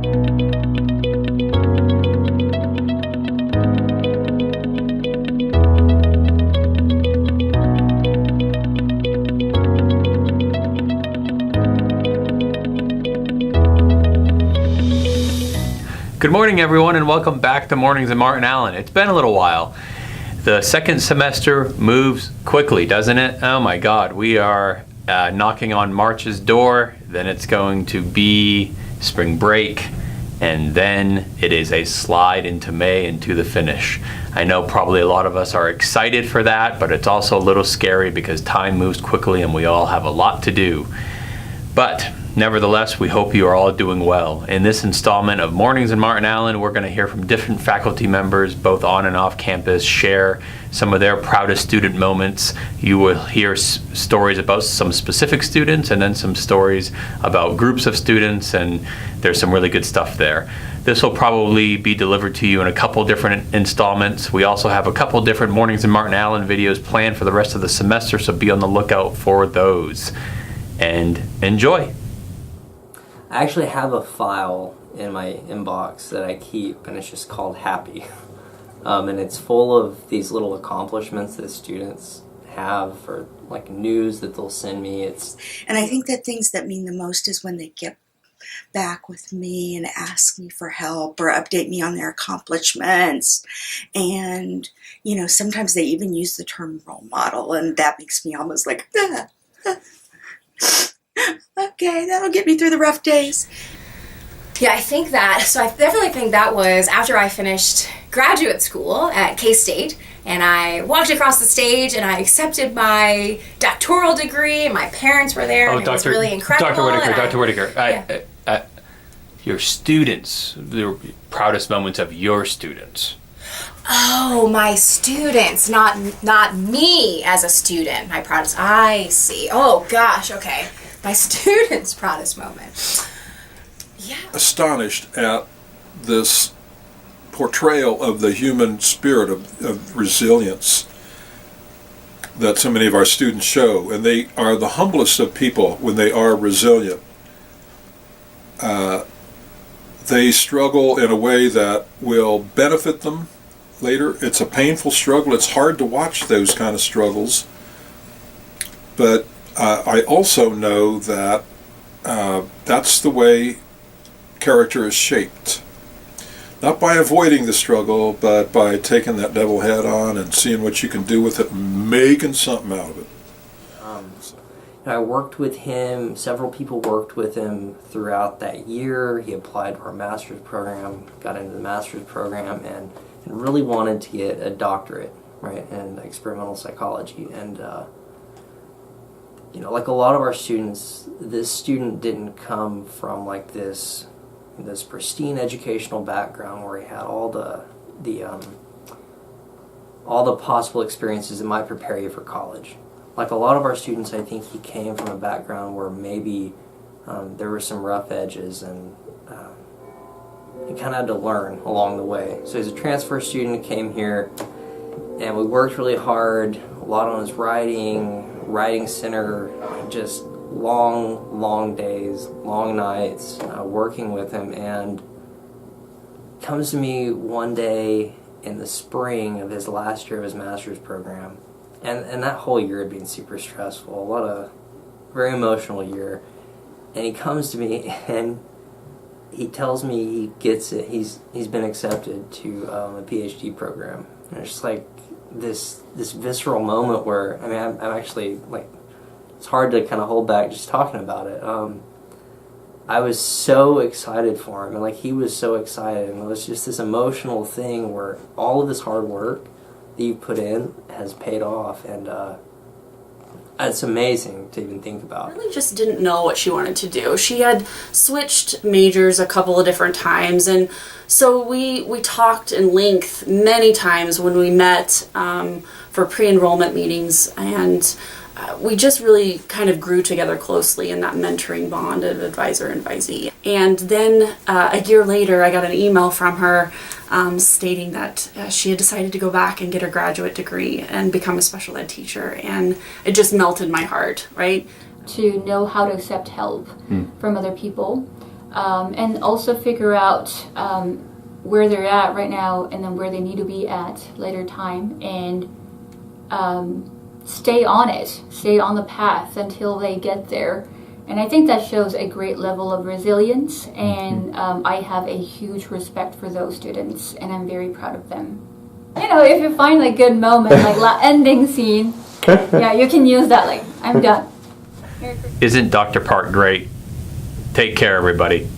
Good morning, everyone, and welcome back to Mornings in Martin Allen. It's been a little while. The second semester moves quickly, doesn't it? Oh my God, we are knocking on March's door, then it's going to be spring break, and then it is a slide into May and to the finish. I know probably a lot of us are excited for that, but it's also a little scary because time moves quickly and we all have a lot to do. But nevertheless, we hope you are all doing well. In this installment of Mornings in Martin Allen, we're going to hear from different faculty members, both on and off campus, share some of their proudest student moments. You will hear stories about some specific students and then some stories about groups of students, and there's some really good stuff there. This will probably be delivered to you in a couple different installments. We also have a couple different Mornings in Martin Allen videos planned for the rest of the semester, so be on the lookout for those. And enjoy. I actually have a file in my inbox that I keep, and it's just called Happy. And it's full of these little accomplishments that students have, or like news that they'll send me. And I think that things that mean the most is when they get back with me and ask me for help or update me on their accomplishments. And, you know, sometimes they even use the term role model, and that makes me almost like, okay, that'll get me through the rough days. Yeah, I definitely think that was after I finished graduate school at K-State, and I walked across the stage and I accepted my doctoral degree, and my parents were there, and it was really incredible. Dr. Whitaker, your students, the proudest moments of your students. Oh, my students, not me as a student. My proudest, I see. Oh gosh, okay. My students' proudest moment. Yeah. Astonished at this portrayal of the human spirit of resilience that so many of our students show. And they are the humblest of people when they are resilient. They struggle in a way that will benefit them later. It's a painful struggle. It's hard to watch those kind of struggles. But I also know that that's the way character is shaped. Not by avoiding the struggle, but by taking that devil head on and seeing what you can do with it and making something out of it. I worked with him, several people worked with him throughout that year. He applied for a master's program, got into the master's program, and really wanted to get a doctorate, right, in experimental psychology. And you know, like a lot of our students, this student didn't come from like this pristine educational background where he had all the possible experiences that might prepare you for college. Like a lot of our students, I think he came from a background where maybe there were some rough edges, and he kind of had to learn along the way. So he's a transfer student, came here, and we worked really hard, a lot on his writing center, just long days, long nights, working with him. And comes to me one day in the spring of his last year of his master's program, and that whole year had been super stressful, very emotional year. And he comes to me and he tells me he gets it. He's been accepted to a PhD program, and it's just like this visceral moment where I'm actually like, it's hard to kind of hold back just talking about it. I was so excited for him, and like he was so excited, and it was just this emotional thing where all of this hard work that you put in has paid off, and it's amazing to even think about. I really just didn't know what she wanted to do. She had switched majors a couple of different times, and so we talked in length many times when we met for pre-enrollment meetings, and we just really kind of grew together closely in that mentoring bond of advisor-advisee. And then a year later, I got an email from her stating that she had decided to go back and get her graduate degree and become a special ed teacher. And it just melted my heart, right? To know how to accept help from other people. and also figure out where they're at right now and then where they need to be at later time, and stay on it, stay on the path until they get there. And I think that shows a great level of resilience, and I have a huge respect for those students, and I'm very proud of them. You know, if you find a good moment, like ending scene, yeah, you can use that, like, I'm done. Isn't Dr. Park great? Take care, everybody.